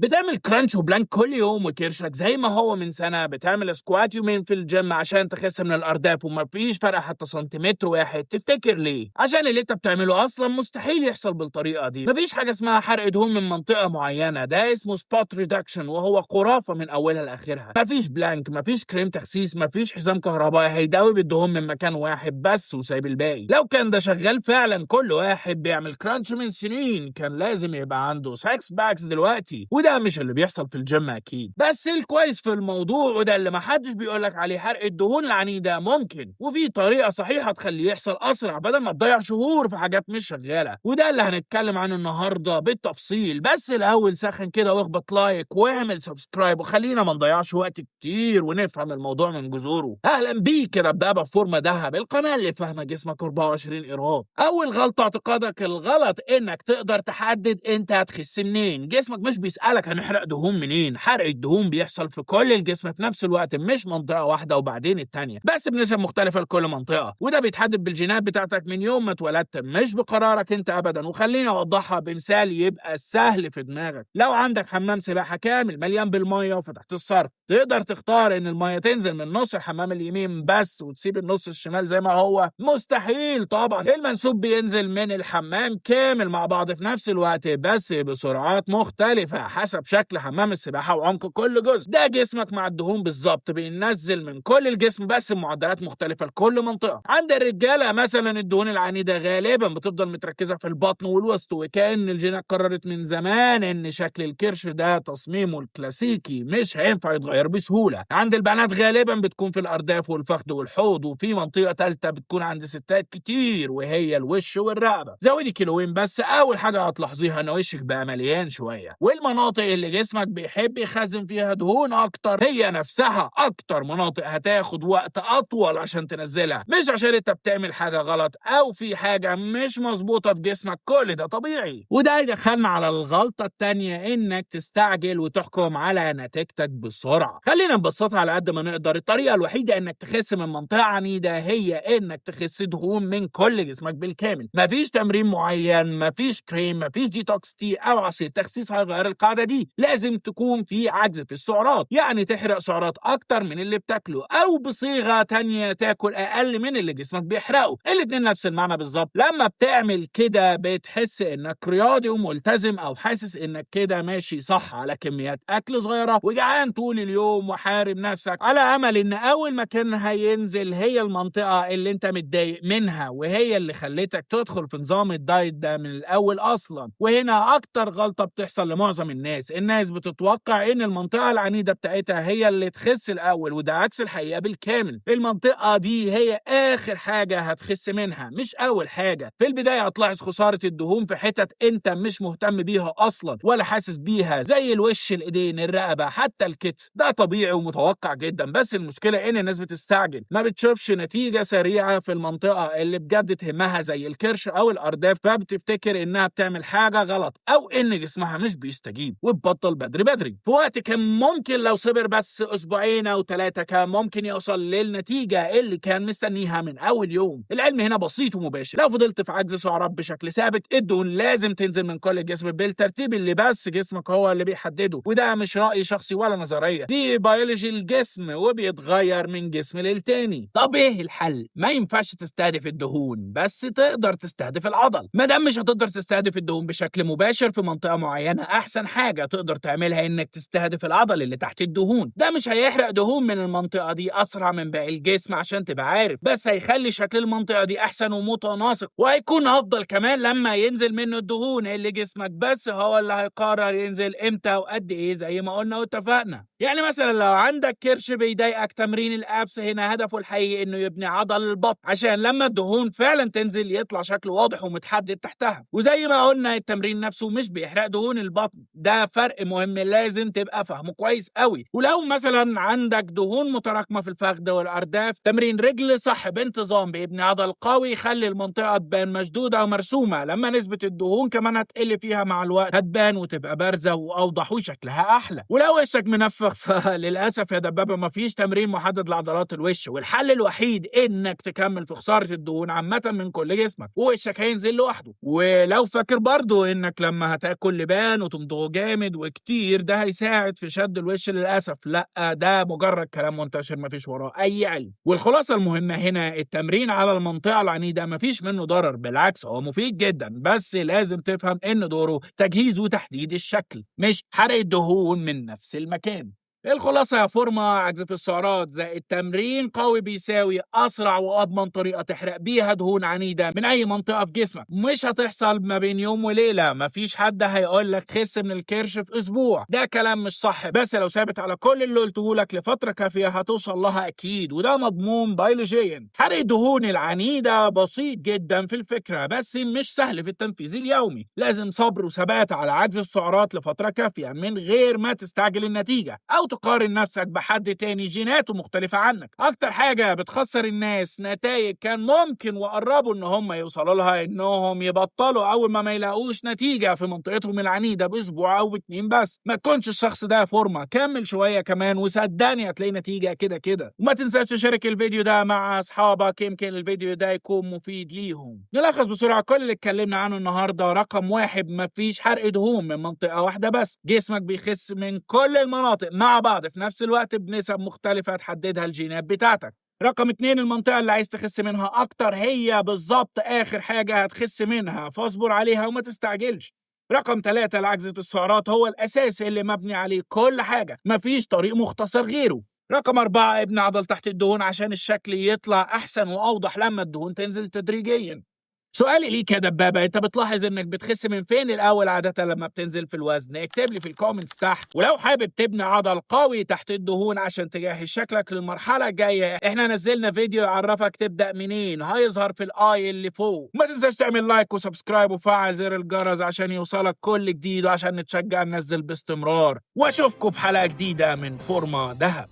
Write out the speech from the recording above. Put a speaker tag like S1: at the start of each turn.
S1: بتعمل كرانش وبلانك كل يوم وكرشك زي ما هو من سنة، بتعمل سكوات يومين في الجيم عشان تخس من الأرداف ومفيش فرق حتى سنتيمتر واحد. تفتكر ليه؟ عشان اللي انت بتعمله أصلا مستحيل يحصل بالطريقة دي. مفيش حاجة اسمها حرق دهون من منطقة معينة، ده اسمه سبوت ريدكشن وهو خرافة من أولها لآخرها. مفيش بلانك، مفيش كريم تخسيس، مفيش حزام كهربائي هيداوي الدهون من مكان واحد بس وسايب الباقي. لو كان ده شغال فعلا كل واحد بيعمل كرانش من سنين كان لازم يبقى عنده 6 باكس دلوقتي، وده مش اللي بيحصل في الجيم اكيد. بس الكويس في الموضوع وده اللي محدش بيقولك عليه، حرق الدهون العنيدة ممكن وفي طريقة صحيحة تخليه يحصل اسرع بدل ما تضيع شهور في حاجات مش شغالة، وده اللي هنتكلم عنه النهاردة بالتفصيل. بس الاول سخن كده واخبط لايك واعمل سبسكرايب وخلينا ما نضيعش وقت كتير ونفهم الموضوع من جذوره. اهلا بيك يا دبابة في فورمة دهب، القناة اللي فاهمة جسمك 24 قيراط. اول غلطة اعتقادك الغلط انك تقدر تحدد انت هتخس منين. جسمك مش بيسألك هنحرق دهون منين، حرق الدهون بيحصل في كل الجسم في نفس الوقت، مش منطقة واحدة وبعدين التانية، بس بنسب مختلفة لكل منطقة، وده بيتحدد بالجينات بتاعتك من يوم ما اتولدت، مش بقرارك انت ابدا. وخليني اوضحها بمثال يبقى سهل في دماغك. لو عندك حمام سباحة كامل مليان بالمية وفتحت الصرف، تقدر تختار ان المية تنزل من نص الحمام اليمين بس وتسيب النص الشمال زي ما هو؟ مستحيل طبعا. المنسوب بينزل من الحمام كامل مع بعض في نفس الوقت بس بسرعات مختلفة حسب شكل حمام السباحة وعمق كل جزء. ده جسمك مع الدهون بالظبط، بينزل من كل الجسم بس بمعدلات مختلفة لكل منطقة. عند الرجالة مثلا الدهون العنيدة غالبا بتفضل متركزة في البطن والوسط، وكأن الجينات قررت من زمان ان شكل الكرش ده تصميمه الكلاسيكي مش هينفع يتغير بسهولة. عند البنات غالبا بتكون في الأرداف والفخذ والحوض، وفي منطقة ثالثة بتكون عند ستات كتير وهي الوش والرقبة. زودي كيلوين بس، أول حاجة هتلاحظيها إن وشك بقى مليان شوية، والمناطق اللي جسمك بيحب يخزن فيها دهون أكتر هي نفسها أكتر مناطق هتاخد وقت أطول عشان تنزلها، مش عشان أنت بتعمل حاجة غلط أو في حاجة مش مظبوطة في جسمك، كل ده طبيعي. وده يدخلنا على الغلطة التانية، إنك تستعجل وتحكم على نتيجتك بسرعة. خلينا نبسطها على قد ما نقدر. الطريقة الوحيدة إنك تخس من منطقة عنيدة هي إنك تخس دهون من كل جسمك بالكامل. مفيش تمرين معين، مفيش كريم، مفيش ديتوكس تي أو عصير تخسيس هيغير القاعدة دي. لازم تكون في عجز في السعرات، يعني تحرق سعرات أكتر من اللي بتاكله، أو بصيغة تانية تاكل أقل من اللي جسمك بيحرقه. الاتنين نفس المعنى بالظبط. لما بتعمل كده بتحس إنك رياضي وملتزم، أو حاسس إنك كده ماشي صح على كميات أكل صغيرة وجعان طول اليوم وحارب نفسك على أمل إن أول مكان هينزل هي المنطقة اللي أنت متضايق منها، وهي اللي خلتك تدخل في نظام الدايت ده من الأول أصلا. وهنا أكتر غلطة بتحصل لمعظم الناس بتتوقع إن المنطقة العنيدة بتاعتها هي اللي تخس الأول، وده عكس الحقيقة بالكامل. المنطقة دي هي آخر حاجة هتخس منها، مش أول حاجة. في البداية هتلاحظ خسارة الدهون في حتت أنت مش مهتم بيها أصلا ولا حاسس بيها، زي الوش، الإيدين، الرقبة، حتى الكتف. ده طبيعي ومتوقع جدا، بس المشكلة إن الناس بتستعجل، ما بتشوفش نتيجة سريعة في المنطقة اللي بجد تهمها زي الكرش أو الأرداف، فبتفتكر إنها بتعمل حاجة غلط أو إن جسمها مش بيستجيب وتبطل بدري. في وقت كان ممكن لو صبر بس أسبوعين أو 3 كان ممكن يوصل للنتيجة اللي كان مستنيها من أول يوم. العلم هنا بسيط ومباشر. لو فضلت في عجز سعرات بشكل ثابت، الدهون لازم تنزل من كل الجسم بالترتيب اللي بس جسمك هو اللي بيحدده، وده مش رأي شخصي ولا نظرية، دي بيولوجي الجسم وبيتغير من جسم للتاني. طب ايه الحل؟ ما ينفعش تستهدف الدهون بس تقدر تستهدف العضل. ما دام مش هتقدر تستهدف الدهون بشكل مباشر في منطقة معينة، احسن حاجة تقدر تعملها انك تستهدف العضل اللي تحت الدهون. ده مش هيحرق دهون من المنطقة دي اسرع من باقي الجسم عشان تبقى عارف، بس هيخلي شكل المنطقة دي احسن ومتناسق، وهيكون افضل كمان لما ينزل منه الدهون اللي جسمك بس هو اللي هيقرر ينزل امتى وقد ايه زي ما قلنا واتفقنا. يعني مثلا لو عندك كرش بيضايقك، تمرين الابس هنا هدفه الحقيقي انه يبني عضل البطن عشان لما الدهون فعلا تنزل يطلع شكله واضح ومتحدد تحتها. وزي ما قلنا التمرين نفسه مش بيحرق دهون البطن، ده فرق مهم لازم تبقى فاهمه كويس قوي. ولو مثلا عندك دهون متراكمه في الفخذ والارداف، تمرين رجل صح بانتظام بيبني عضل قوي يخلي المنطقه تبان مشدوده ومرسومه. لما نسبه الدهون كمان هتقل فيها مع الوقت هتبان وتبقى بارزه واوضح وشكلها احلى. ولو وشك منفخ فللاسف يا دبابه مفيش تمرين محدد لعضلات الوش، والحل الوحيد انك تكمل في خساره الدهون عامه من كل جسمك ووشك هينزل لوحده. ولو فاكر برضو انك لما هتاكل لبان وتمضغه جامد وكتير ده هيساعد في شد الوش للأسف. لأ، ده مجرد كلام منتشر مفيش وراه أي علم. والخلاصة المهمة هنا التمرين على المنطقة العنيدة مفيش منه ضرر، بالعكس هو مفيد جدا، بس لازم تفهم إن دوره تجهيز وتحديد الشكل مش حرق الدهون من نفس المكان. الخلاصة يا فورمة، عجز في السعرات زائد تمرين قوي بيساوي أسرع وأضمن طريقة تحرق بيها دهون عنيدة من أي منطقة في جسمك. مش هتحصل ما بين يوم وليلة، مفيش حد هيقول لك خس من الكرش في أسبوع، ده كلام مش صح. بس لو ثابت على كل اللي قلته لك لفترة كافية هتوصل لها أكيد، وده مضمون بيولوجيا. حرق الدهون العنيدة بسيط جدا في الفكرة، بس مش سهل في التنفيذ اليومي. لازم صبر وثبات على عجز السعرات لفترة كافية من غير ما تستعجل النتيجة أو تقارن نفسك بحد تاني جيناته مختلفة عنك. أكتر حاجة بتخسر الناس نتائج كان ممكن وقربوا إن هم يوصلوا لها إنهم يبطلوا أول ما يلاقوش نتيجة في منطقتهم العنيدة بأسبوع أو ب2 بس. ما تكونش الشخص ده فورمة، كمل شوية كمان وصدقني هتلاقي نتيجة كده كده. وما تنساش تشارك الفيديو ده مع أصحابك، يمكن الفيديو ده يكون مفيد ليهم. نلخص بسرعة كل اللي اتكلمنا عنه النهاردة. رقم 1، مفيش حرق دهون من منطقة واحدة بس، جسمك بيخس من كل المناطق مع بعض في نفس الوقت بنسب مختلفة تحددها الجينات بتاعتك. رقم 2، المنطقة اللي عايز تخس منها أكتر هي بالظبط آخر حاجة هتخس منها، فاصبر عليها وما تستعجلش. رقم 3، العجز في السعرات هو الأساس اللي مبني عليه كل حاجة، مفيش طريق مختصر غيره. رقم 4، ابني عضل تحت الدهون عشان الشكل يطلع أحسن وأوضح لما الدهون تنزل تدريجيا. سؤالي ليك يا دبابة، انت بتلاحظ انك بتخس من فين الاول عادة لما بتنزل في الوزن؟ اكتب لي في الكومنتس تحت. ولو حابب تبني عضل قوي تحت الدهون عشان تجهز شكلك للمرحلة الجاية، احنا نزلنا فيديو يعرفك تبدأ منين، هيظهر في الاي اللي فوق. ما تنساش تعمل لايك وسبسكرايب وفعل زر الجرس عشان يوصلك كل جديد وعشان نتشجع ننزل باستمرار. واشوفكم في حلقة جديدة من فورمة دهب.